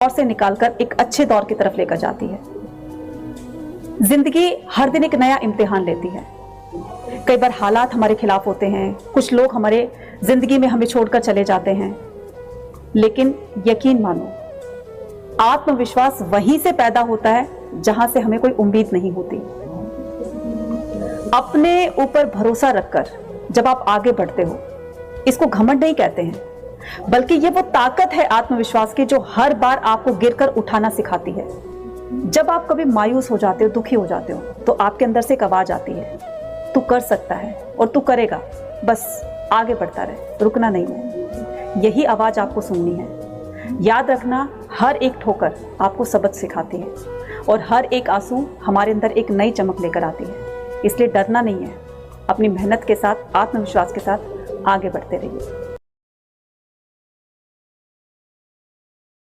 दौर से निकालकर एक अच्छे दौर की तरफ लेकर जाती है। जिंदगी हर दिन एक नया इम्तिहान लेती है। कई बार हालात हमारे खिलाफ होते हैं, कुछ लोग हमारे जिंदगी में हमें छोड़कर चले जाते हैं, लेकिन यकीन मानो आत्मविश्वास वहीं से पैदा होता है जहां से हमें कोई उम्मीद नहीं होती। अपने ऊपर भरोसा रखकर जब आप आगे बढ़ते हो, इसको घमंड नहीं कहते हैं, बल्कि ये वो ताकत है आत्मविश्वास की जो हर बार आपको गिरकर उठाना सिखाती है। जब आप कभी मायूस हो जाते हो, दुखी हो जाते हो, तो आपके अंदर से एक आवाज आती है, तू कर सकता है और तू करेगा, बस आगे बढ़ता रहे, रुकना नहीं है। यही आवाज आपको सुननी है। याद रखना, हर एक ठोकर आपको सबक सिखाती है और हर एक आंसू हमारे अंदर एक नई चमक लेकर आती है। इसलिए डरना नहीं है, अपनी मेहनत के साथ, आत्मविश्वास के साथ आगे बढ़ते रहिए।